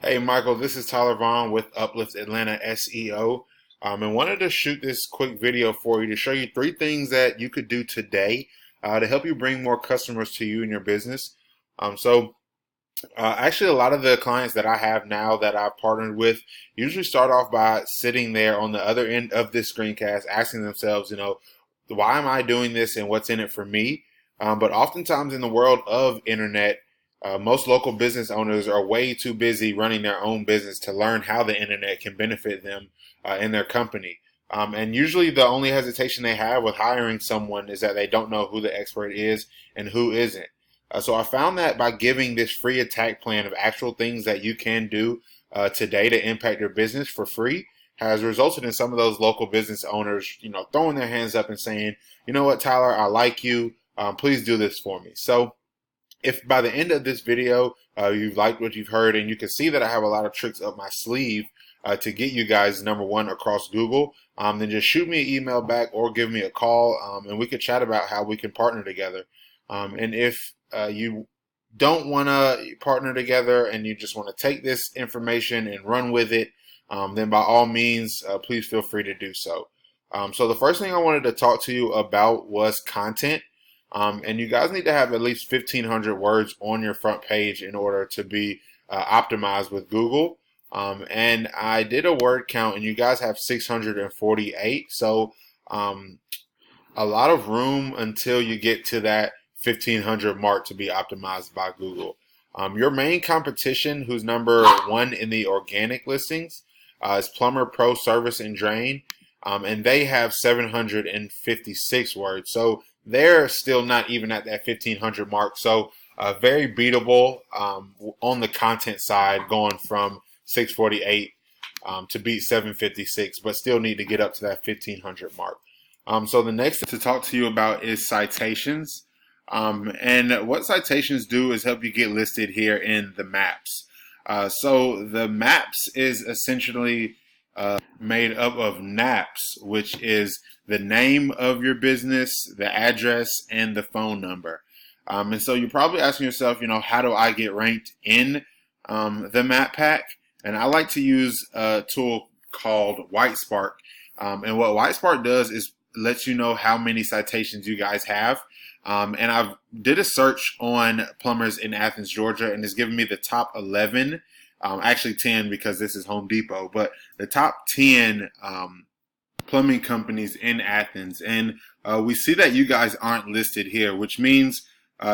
Hey Michael, this is Tyler Vaughn with Uplift Atlanta SEO, and wanted to shoot this quick video for you to show you three things that you could do today to help you bring more customers to you and your business. Actually, a lot of the clients that I have now that I've partnered with usually start off by sitting there on the other end of this screencast, asking themselves, why am I doing this and what's in it for me? But oftentimes in the world of internet, most local business owners are way too busy running their own business to learn how the internet can benefit them in their company. And usually the only hesitation they have with hiring someone is that they don't know who the expert is and who isn't. So I found that by giving this free attack plan of actual things that you can do today to impact your business for free has resulted in some of those local business owners, throwing their hands up and saying, you know what, Tyler, I like you. Please do this for me. So if by the end of this video, you've liked what you've heard and you can see that I have a lot of tricks up my sleeve to get you guys number one across Google, then just shoot me an email back or give me a call and we could chat about how we can partner together. And if you don't want to partner together and you just want to take this information and run with it, then by all means, please feel free to do so. So the first thing I wanted to talk to you about was content. And you guys need to have at least 1,500 words on your front page in order to be optimized with Google. And I did a word count and you guys have 648. So a lot of room until you get to that 1,500 mark to be optimized by Google. Your main competition, who's number one in the organic listings, is Plumber Pro Service and Drain. And they have 756 words. So they're still not even at that 1,500 mark. So very beatable on the content side, going from 648 to beat 756, but still need to get up to that 1,500 mark. So the next to talk to you about is citations. And what citations do is help you get listed here in the maps. So the maps is essentially made up of NAPS, which is the name of your business, the address, and the phone number. And so you're probably asking yourself, how do I get ranked in the map pack? And I like to use a tool called WhiteSpark. And what WhiteSpark does is lets you know how many citations you guys have. And I did a search on plumbers in Athens, Georgia, and it's given me the top 11. Actually 10 because this is Home Depot, but the top 10 plumbing companies in Athens. And we see that you guys aren't listed here, which means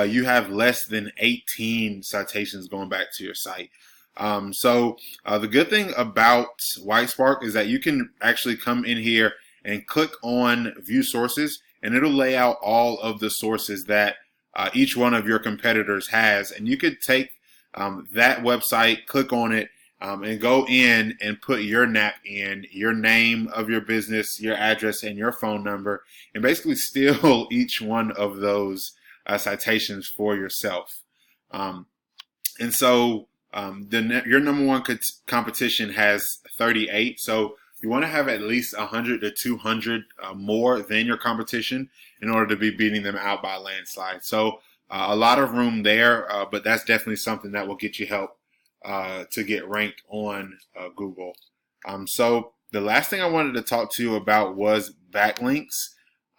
you have less than 18 citations going back to your site. So the good thing about WhiteSpark is that you can actually come in here and click on View Sources, and it'll lay out all of the sources that each one of your competitors has. And you could take that website, click on it, and go in and put your NAP in, your name of your business, your address, and your phone number, and basically steal each one of those citations for yourself. And so your number one competition has 38. So you want to have at least 100 to 200 more than your competition in order to be beating them out by a landslide. So a lot of room there, but that's definitely something that will get you help to get ranked on Google. So the last thing I wanted to talk to you about was backlinks.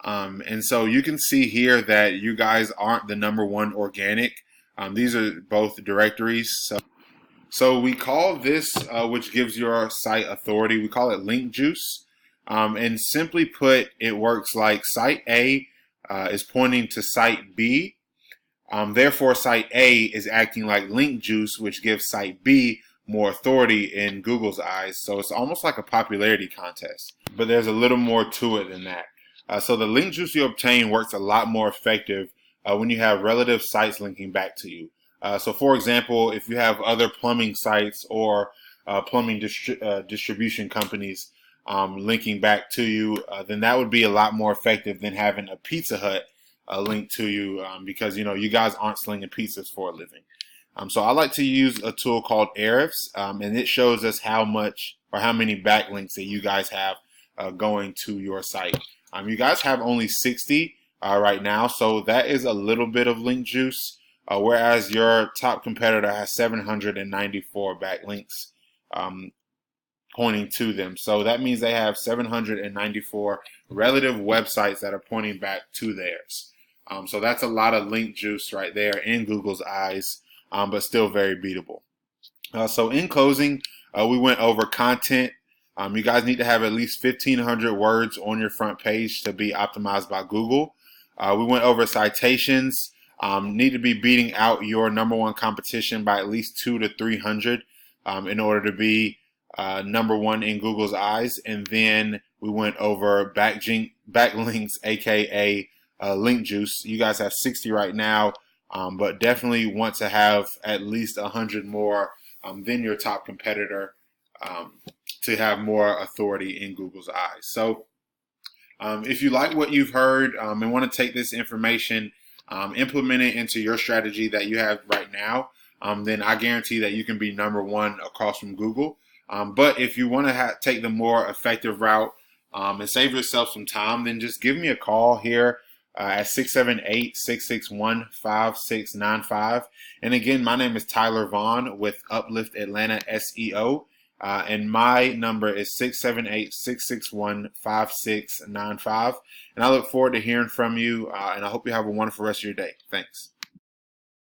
And so you can see here that you guys aren't the number one organic. These are both directories. So we call this, which gives your site authority, we call it link juice. And simply put, it works like site A is pointing to site B. Therefore, site A is acting like link juice, which gives site B more authority in Google's eyes. So it's almost like a popularity contest, but there's a little more to it than that. So the link juice you obtain works a lot more effective when you have relative sites linking back to you. So for example, if you have other plumbing sites or plumbing distribution companies linking back to you, then that would be a lot more effective than having a Pizza Hut link to you because you guys aren't slinging pizzas for a living. So I like to use a tool called Ahrefs, and it shows us how much or how many backlinks that you guys have going to your site. You guys have only 60 right now, so that is a little bit of link juice. whereas your top competitor has 794 backlinks pointing to them. So that means they have 794 relative websites that are pointing back to theirs. So that's a lot of link juice right there in Google's eyes, but still very beatable. So in closing, we went over content. You guys need to have at least 1,500 words on your front page to be optimized by Google. We went over citations. Need to be beating out your number one competition by at least 200 to 300 in order to be number one in Google's eyes. And then we went over backlinks, aka link juice. You guys have 60 right now, but definitely want to have at least 100 more than your top competitor to have more authority in Google's eyes. So if you like what you've heard and want to take this information, implement it into your strategy that you have right now, then I guarantee that you can be number one across from Google. But if you want to take the more effective route and save yourself some time, then just give me a call here at 678-661-5695. And again, my name is Tyler Vaughn with Uplift Atlanta SEO. And my number is 678-661-5695. And I look forward to hearing from you. And I hope you have a wonderful rest of your day. Thanks.